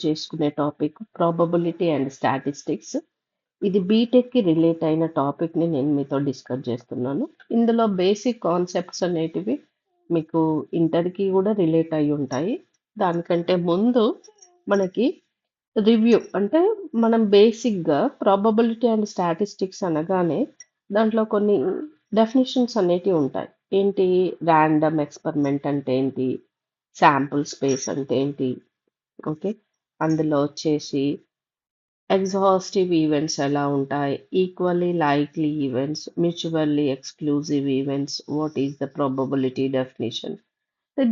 చేసుకునే topic probability and statistics. ఇది BTech కి రిలేట్ అయిన టాపిక్ ని నేను మీతో డిస్కస్ చేస్తున్నాను. ఇందులో బేసిక్ కాన్సెప్ట్స్ అనేటివి మీకు ఇంటర్కి కూడా రిలేట్ అయి ఉంటాయి. దానికంటే ముందు మనకి రివ్యూ అంటే మనం బేసిక్గా ప్రాబబిలిటీ అండ్ స్టాటిస్టిక్స్ అనగానే దాంట్లో కొన్ని డెఫినిషన్స్ అనేటివి ఉంటాయి. ఏంటి? ర్యాండమ్ ఎక్స్పెరిమెంట్ అంటే ఏంటి, శాంపుల్ స్పేస్ అంటే ఏంటి, ఓకే, అందులో వచ్చేసి ఎగ్జాస్టివ్ ఈవెంట్స్ ఎలా ఉంటాయి, equally likely events, mutually exclusive events, what is the probability definition.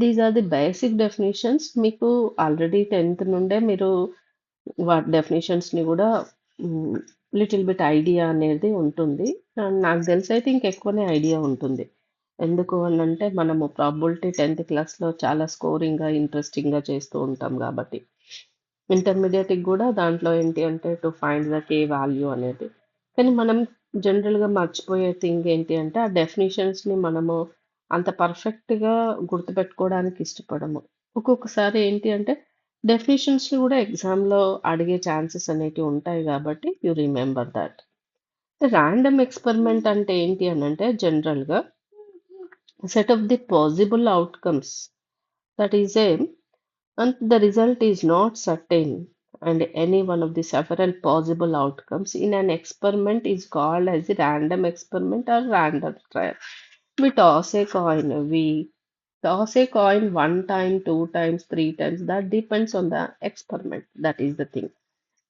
These are the basic definitions. మీకు ఆల్రెడీ 10th నుండే మీరు వాటి డెఫినేషన్స్ని కూడా లిటిల్ బిట్ ఐడియా అనేది ఉంటుంది. అండ్ నాకు తెలిసి అయితే ఇంకెక్కువనే ఐడియా ఉంటుంది. ఎందుకు అని అంటే మనము ప్రాబబిలిటీ 10th క్లాస్లో చాలా స్కోరింగ్గా ఇంట్రెస్టింగ్గా చేస్తూ ఉంటాం కాబట్టి. ఇంటర్మీడియట్కి కూడా దాంట్లో ఏంటి అంటే to find the K value అనేది. కానీ మనం జనరల్గా మర్చిపోయే థింగ్ ఏంటి అంటే ఆ డెఫినేషన్స్ని మనము అంత పర్ఫెక్ట్గా గుర్తుపెట్టుకోవడానికి ఇష్టపడము. ఒక్కొక్కసారి ఏంటి అంటే డెఫినేషన్స్ని కూడా ఎగ్జామ్లో అడిగే ఛాన్సెస్ అనేటివి ఉంటాయి కాబట్టి you remember that. Random experiment అంటే ఏంటి అని అంటే జనరల్గా set of the possible outcomes that is a and the result is not certain, and any one of the several possible outcomes in an experiment is called as a random experiment or random trial. We toss a coin. We toss a coin one time, two times, three times. That depends on the experiment. That is the thing.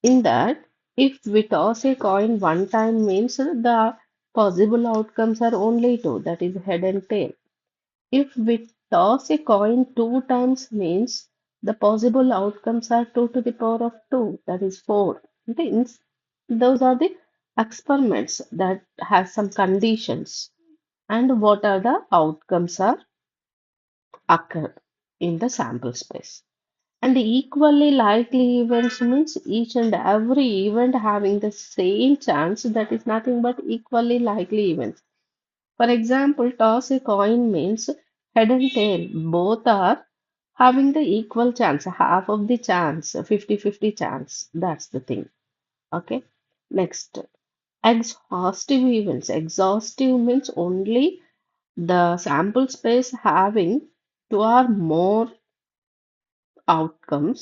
In that, if we toss a coin one time means the possible outcomes are only two. That is head and tail. If we toss a coin two times means the possible outcomes are 2 to the power of 2, that is 4. Means those are the experiments that has some conditions and what are the outcomes are occur in the sample space. And equally likely events means each and every event having the same chance, that is nothing but equally likely events. For example, toss a coin means head and tail both are having the equal chance, half of the chance, 50-50 chance. That's the thing. Okay. Next, exhaustive events. Exhaustive means only the sample space having two or more outcomes,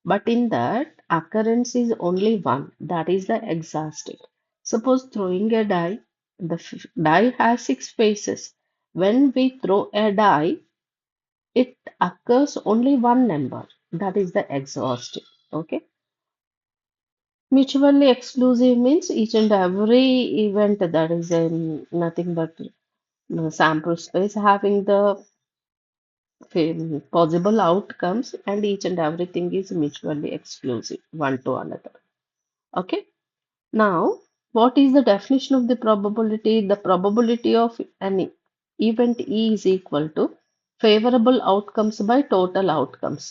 but in that occurrence is only one. That is the exhaustive. Suppose throwing a die, the die has six faces. When we throw a die, it occurs only one number. That is the exhaustive. Okay. Mutually exclusive means each and every event that is nothing but sample space having the possible outcomes and each and everything is mutually exclusive one to another. Okay. Now, what is the definition of the probability? The probability of an event E is equal to favorable outcomes by total outcomes.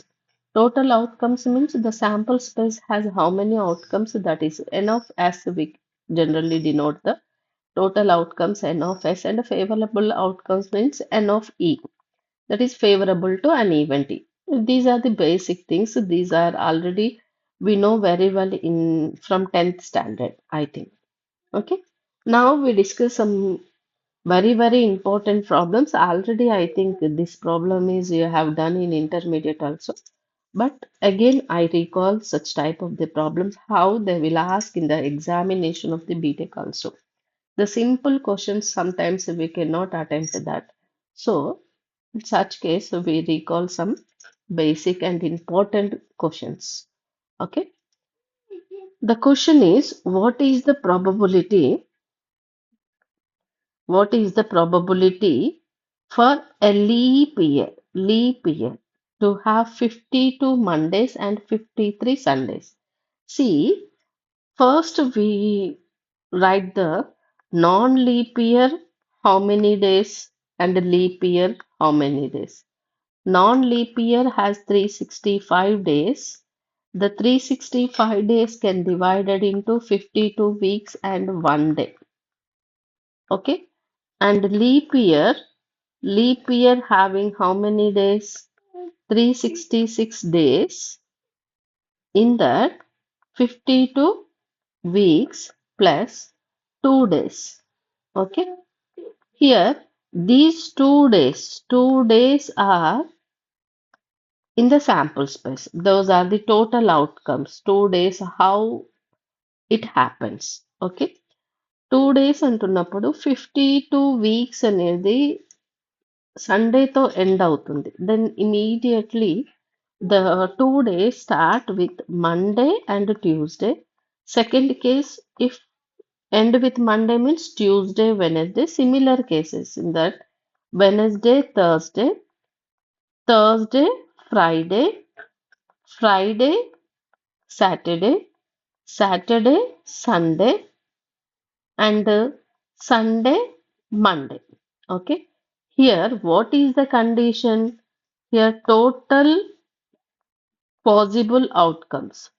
Total outcomes means the sample space has how many outcomes, that is n of s. We generally denote the total outcomes n of s, and favorable outcomes means n of e, that is favorable to an event E. These are the basic things. These are already we know very well in from 10th standard, I think. Okay. Now we discuss some very important problems. Already I think this problem is you have done in intermediate also. But again, I recall such type of the problems, how they will ask in the examination of the BTech also. The simple questions sometimes we cannot attempt that. So in such case, we recall some basic and important questions. Okay. The question is, what is the probability for a leap year to have 52 Mondays and 53 Sundays? See, first we write the non-leap year how many days and leap year how many days. Non-leap year has 365 days. The 365 days can be divided into 52 weeks and 1 day. Okay. And leap year having how many days? 366 days. In that 52 weeks plus 2 days. Okay. Here, these 2 days are in the sample space. Those are the total outcomes. 2 days, how it happens. Okay. 2 days అంటున్నప్పుడు 52 weeks అనేది సండేతో end అవుతుంది. Then immediately the 2 days start with Monday and Tuesday. Second case, if end with Monday means Tuesday, Wednesday. Similar cases in that Wednesday, Thursday, Thursday, Friday, Friday, Saturday, Saturday, Sunday, and Sunday, Monday. Okay. Here, what is the condition? Here, total possible outcomes.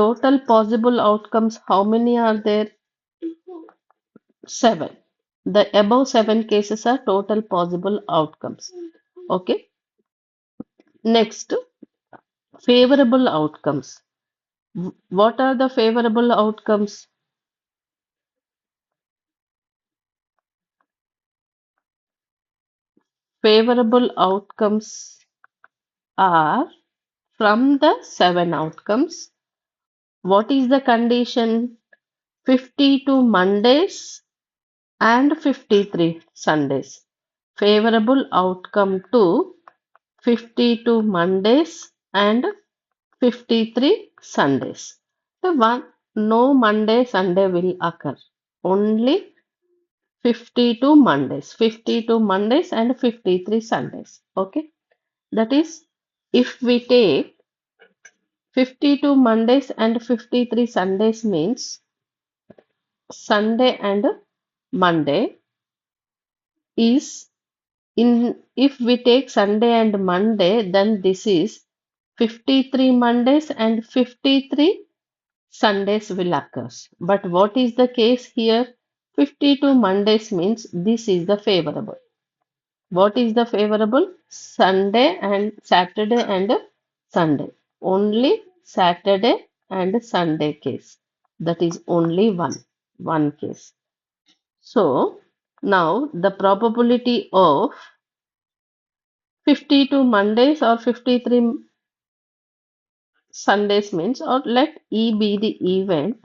Total possible outcomes, how many are there? 7. The above 7 cases are total possible outcomes. Okay. Next, favorable outcomes. What are the favorable outcomes? Favorable outcomes are from the 7 outcomes. What is the condition? 52 Mondays and 53 Sundays. Favorable outcome to 52 Mondays and 53 Sundays. The one, no Monday, Sunday will occur. Only 52 Mondays, 52 Mondays and 53 Sundays. Okay. That is, if we take 52 Mondays and 53 Sundays means Sunday and Monday is in, if we take Sunday and Monday, then this is 53 Mondays and 53 Sundays will occur. But what is the case here? 52 Mondays means this is the favorable. What is the favorable? Sunday and Saturday and Sunday. Only Saturday and Sunday case. That is only one case. So now the probability of 52 Mondays or 53 Sundays means, or let E be the event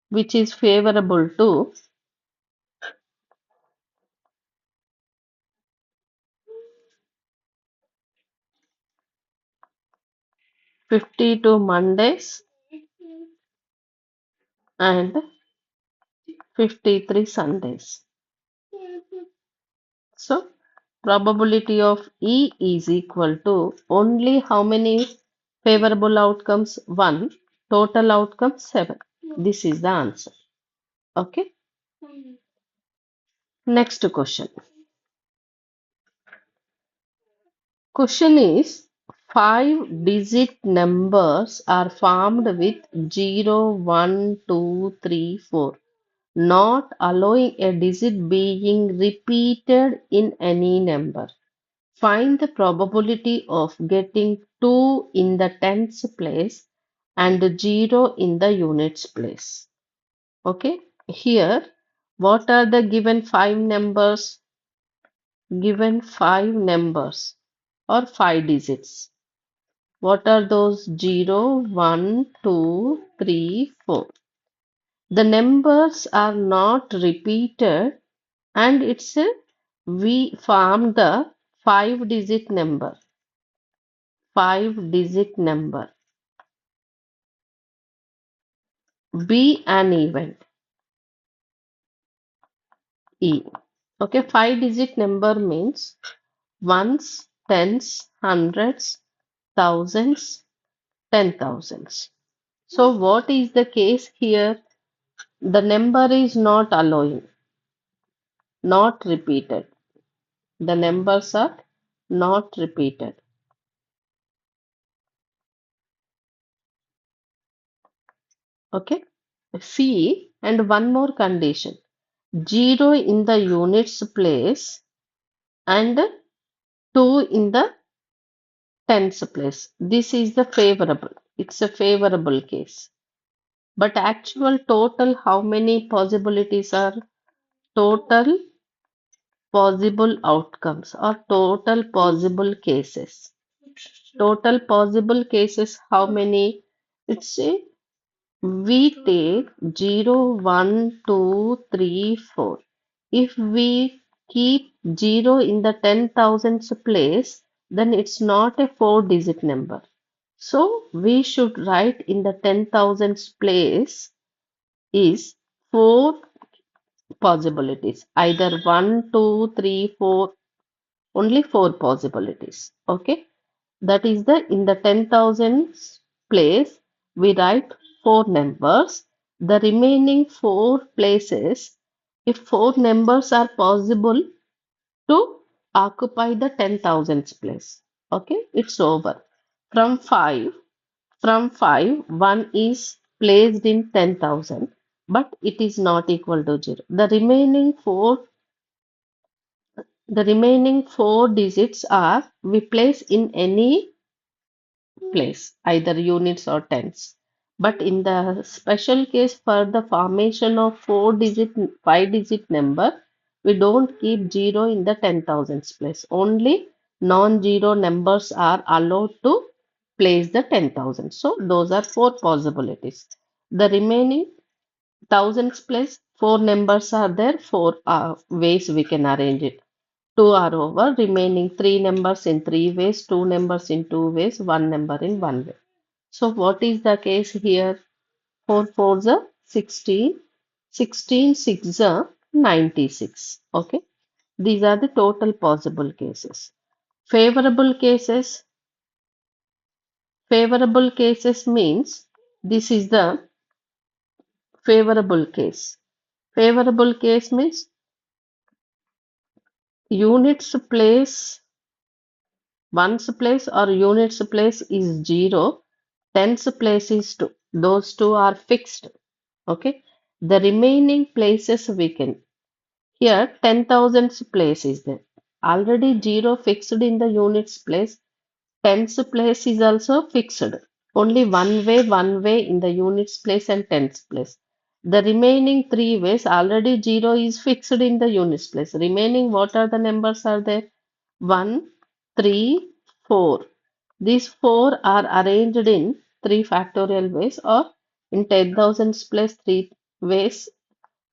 which is favorable to 52 Mondays and 53 Sundays. So probability of E is equal to only how many favorable outcomes? 1. Total outcomes 7. This is the answer. Okay. Next question. Question is 5-digit numbers are formed with 0, 1, 2, 3, 4, not allowing a digit being repeated in any number. Find the probability of getting 2 in the tens place and 0 in the units place. Okay, here what are the given 5 numbers? Given 5 numbers or 5 digits. What are those? 0, 1, 2, 3, 4. The numbers are not repeated and it's a, we form the 5-digit number. 5-digit number. Be an event. E. Okay, 5-digit number means ones, tens, hundreds, thousands, 10,000s. So what is the case here? The number is not allowing, not repeated. The numbers are not repeated. Okay. C, and one more condition. 0 in the units place and 2 in the tens place. This is the favorable. It's a favorable case. But actual total, how many possibilities are total possible outcomes or total possible cases? Total possible cases, how many? It's a we take 0, 1, 2, 3, 4. If we keep 0 in the 10,000s place, then it's not a 4-digit number. So we should write in the 10,000s place is 4 possibilities. Either 1, 2, 3, 4, only 4 possibilities. Okay. That is the in the 10,000 place we write 4 numbers. The remaining 4 places, if 4 numbers are possible to occupy the 10,000 place. Okay, it's over. From 5, from 5, 1 is placed in 10,000, but it is not equal to 0. The remaining 4 digits are we place in any place, either units or tens. But in the special case for the formation of 4-digit, 5-digit number, we don't keep 0 in the 10,000s place. Only non-zero numbers are allowed to place the 10,000. So those are 4 possibilities. The remaining thousands place, 4 numbers are there, 4 ways we can arrange it. 2 are over, remaining 3 numbers in 3 ways, 2 numbers in 2 ways, 1 number in 1 way. So what is the case here? 4 4s are 16, 16 6s are 96. Okay. These are the total possible cases. Favorable cases. Favorable cases means this is the favorable case. Favorable case means units place, ones place or units place is 0, tens place is 2. Those two are fixed. Okay. The remaining places we can. Here 10,000 place is there. Already 0 fixed in the units place. Tens place is also fixed. Only one way in the units place and tens place. The remaining 3 ways already 0 is fixed in the units place. Remaining what are the numbers are there? 1, 3, 4. These 4 are arranged in 3 factorial ways or in 10,000 place 3 ways.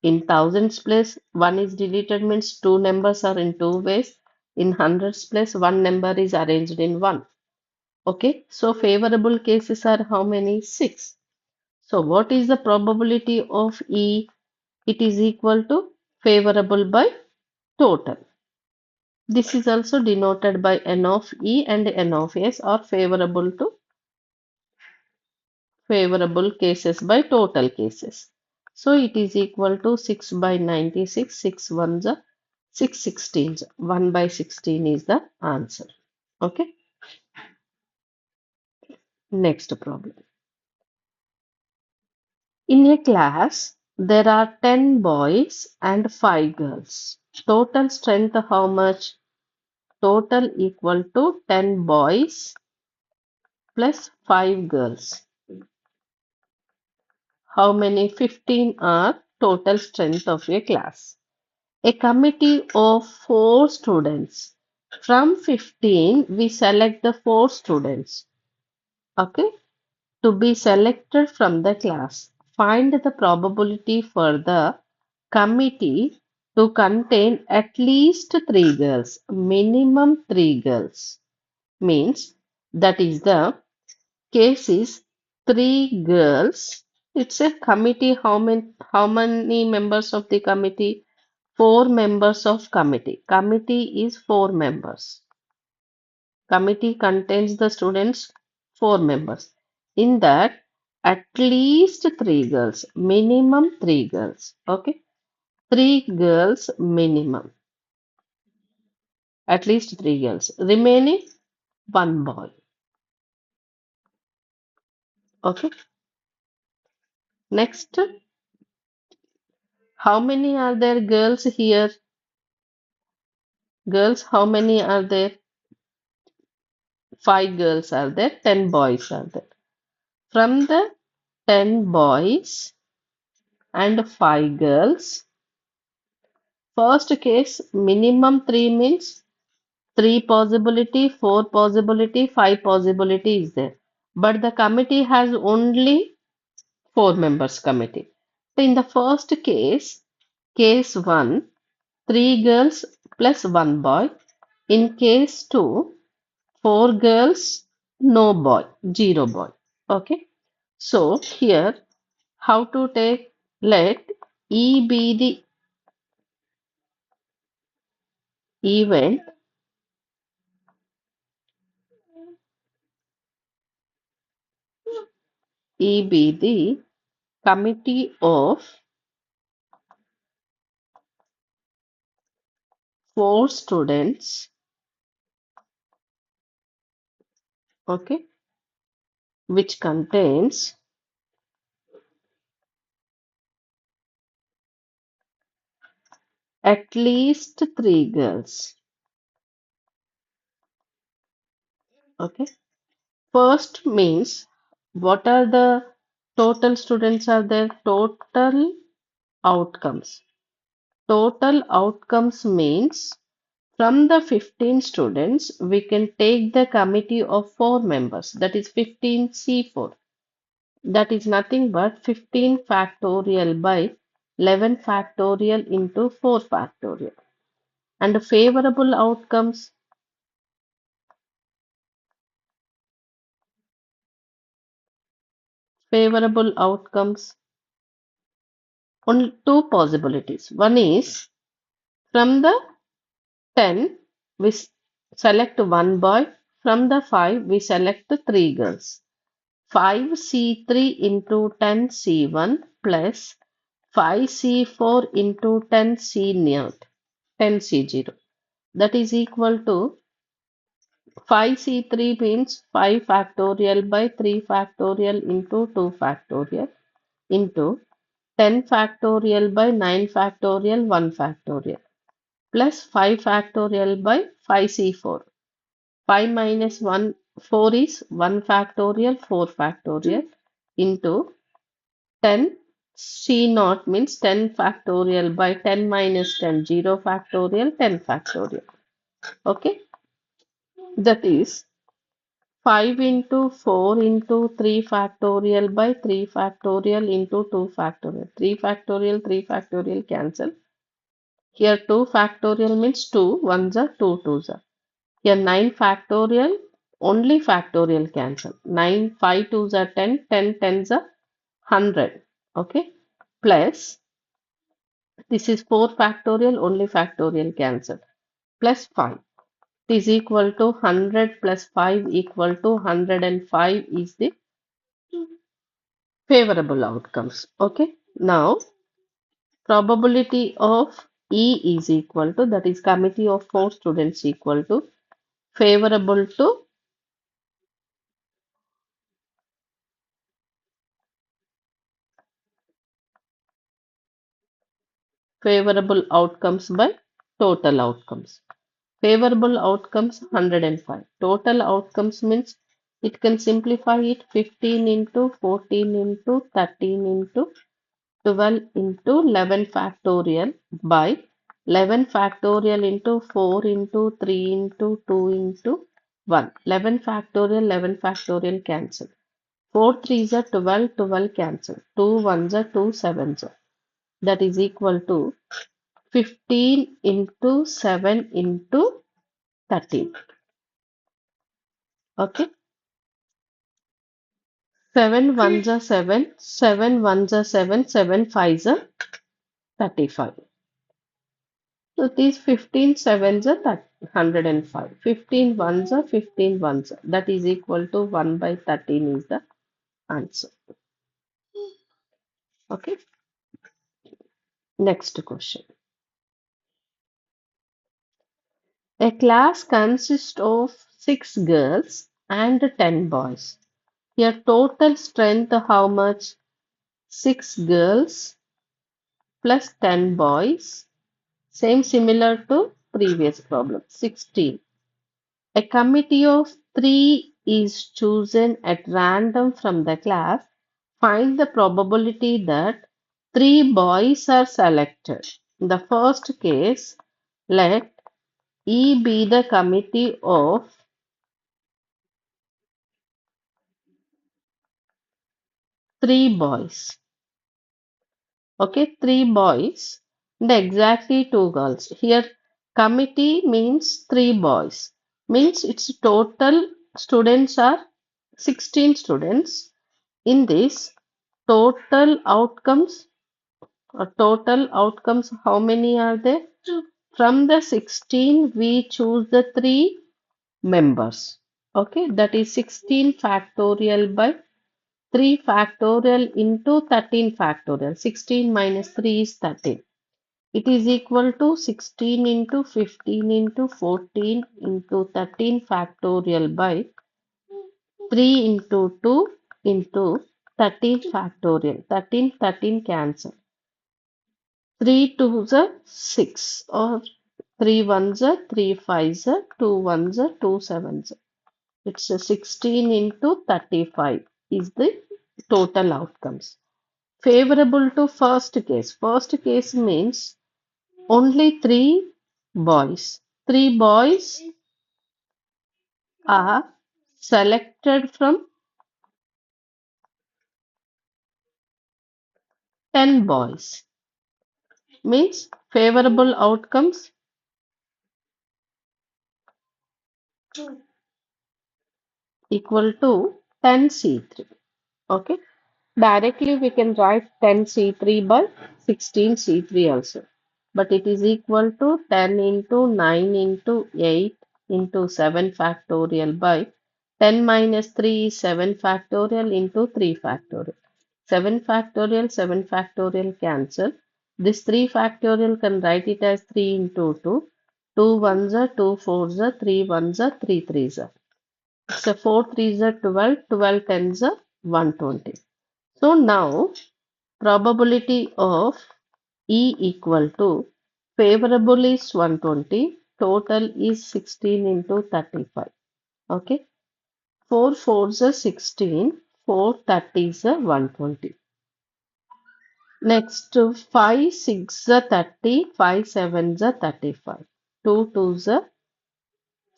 In thousands place, 1 is deleted means 2 numbers are in 2 ways. In hundreds place, 1 number is arranged in 1. Okay, so favorable cases are how many? 6. So what is the probability of E? It is equal to favorable by total. This is also denoted by N of E and N of S or favorable to favorable cases by total cases. So it is equal to 6 by 96, 6 ones are 6 sixteens. 1 by 16 is the answer. Okay. Next problem. In a class, there are 10 boys and 5 girls. Total strength how much? Total equal to 10 boys plus 5 girls. How many? 15 are total strength of a class. A committee of 4 students. From 15, we select the 4 students. Okay. To be selected from the class. Find the probability for the committee to contain at least 3 girls. Minimum 3 girls. Means that is the case is 3 girls. It's a committee. How many members of the committee? 4 members of committee. Committee is 4 members. Committee contains the students 4 members. In that, at least 3 girls, minimum 3 girls. Okay, 3 girls minimum, at least 3 girls. Remaining 1 boy. Okay, next, how many are there girls here? Girls, how many are there? 5 girls are there, 10 boys are there. From the 10 boys and 5 girls, first case minimum 3 means 3 possibility, 4 possibility, 5 possibility is there. But the committee has only 4 members committee. So in the first case, case 1, 3 girls plus 1 boy. In case 2, 4 girls, no boy, 0 boy. Okay. So here, how to take, let E be the event, E be the committee of 4 students, okay, which contains at least 3 girls. Okay. First means what are the total students are there? Total outcomes. Total outcomes means from the 15 students, we can take the committee of 4 members, that is 15C4. That is nothing but 15 factorial by 11 factorial into 4 factorial. And favorable outcomes, only two possibilities. One is from the 10, we select one boy. From the 5, we select 3 girls. 5C3 into 10C1 plus 5C4 into 10C0. That is equal to 5C3 means 5 factorial by 3 factorial into 2 factorial into 10 factorial by 9 factorial 1 factorial plus 5 factorial by 5C4. 5 minus 1, 4 is 1 factorial 4 factorial into 10 C0 means 10 factorial by 10 minus 10, 0 factorial, 10 factorial. Okay, that is 5 into 4 into 3 factorial by 3 factorial into 2 factorial. 3 factorial cancel. Here 2 factorial means 2 ones are 2 twos are. Here 9 factorial, only factorial cancel. 9 5 twos are 10, 10 tens are 100. Okay, plus this is 4 factorial, only factorial cancel, plus 5. It is equal to 100 plus 5 equal to 105 is the favorable outcomes. Okay. Now, probability of E is equal to, that is committee of 4 students equal to favorable to favorable outcomes by total outcomes. Favorable outcomes 105. Total outcomes means it can simplify it 15 into 14 into 13 into 12 into 11 factorial by 11 factorial into 4 into 3 into 2 into 1. 11 factorial, 11 factorial cancel. 4 threes are 12, 12 cancel. 2 ones are 2 sevens are. That is equal to 15 into 7 into 13. Okay. 7 ones are 7, 7 ones are 7, 7 fives are 35. So these 15 sevens are 105. 15 ones are 15 ones. That is equal to 1 by 13 is the answer. Okay. Next question. A class consists of 6 girls and 10 boys. Your total strength how much? 6 girls plus 10 boys. Same similar to previous problem. 16. A committee of three is chosen at random from the class. Find the probability that three boys are selected. In the first case, let E be the committee of three boys. Okay, three boys and exactly two girls. Here, committee means three boys. Means its total students are 16 students. In this, total outcomes, how many are there? From the 16, we choose the three members. Okay, that is 16 factorial by 3 factorial into 13 factorial. 16 minus 3 is 13. It is equal to 16 into 15 into 14 into 13 factorial by 3 into 2 into 13 factorial. 13 cancel. 3 twos are 6 or 3 ones are 3 fives are 2 ones are 2 sevens. It's a 16 into 35 is the total outcomes. Favorable to first case. First case means only three boys. Three boys are selected from 10 boys. Means favorable outcomes equal to 10C3. Okay. Directly we can write 10C3 by 16C3 also. But it is equal to 10 into 9 into 8 into 7 factorial by 10 minus 3 is 7 factorial into 3 factorial. 7 factorial cancel. This 3 factorial can write it as 3 into 2. 2 ones are 2 fours are 3 ones are 3 threes are. So 4 threes are 12, 12 tens are 120. So now probability of E equal to favorable is 120, total is 16 into 35. Okay. 4 fours are 16, 4 thirties are 120. Next, 5 6 are 30, 5 sevens are 35. 2 twos are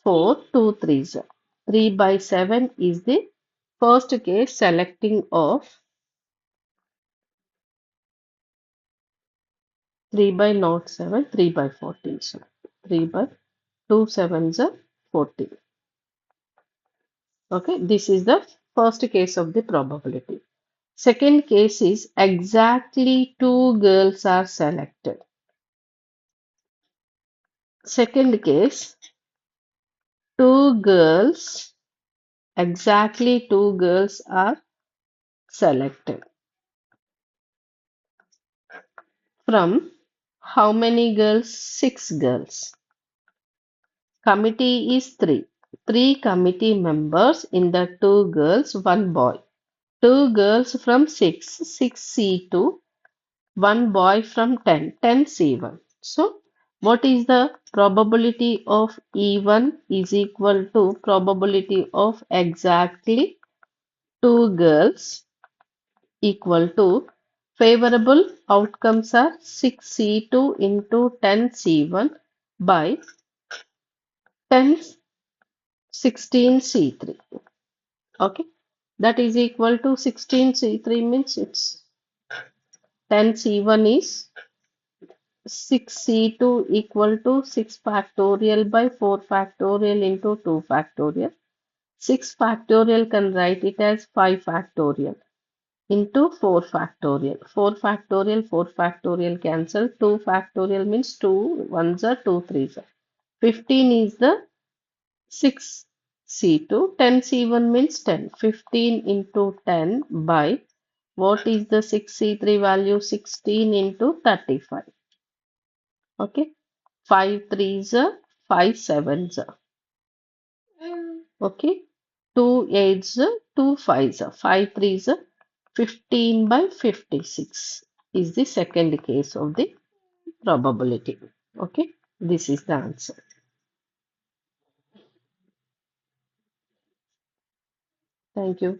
4, 2 threes are. 3 by 7 is the first case selecting of 3 by not 7, 3 by 14. So 3 by 2 sevens are 14. Okay, this is the first case of the probability. Second case is exactly two girls are selected. Second case, two girls, exactly two girls are selected. From how many girls? Six girls. Committee is three. Three committee members in the two girls, one boy. Two girls from 6, 6C2, one boy from 10, 10C1. So, what is the probability of E1 is equal to probability of exactly two girls equal to favorable outcomes are 6C2 into 10C1 by 10 16C3. Okay, that is equal to 16C3 means it's 10C1 is 6C2 equal to 6 factorial by 4 factorial into 2 factorial. 6 factorial can write it as 5 factorial into 4 factorial. 4 factorial cancel. 2 factorial means 2 ones are 2 threes are. 15 is the 6C2. 10C1 means 10. 15 into 10 by what is the 6C3 value? 16 into 35. Okay. 5 threes are 5 sevens are. Okay. 2 eights are 2 fives are. 5 threes are 15 by 56 is the second case of the probability. Okay. This is the answer. Thank you.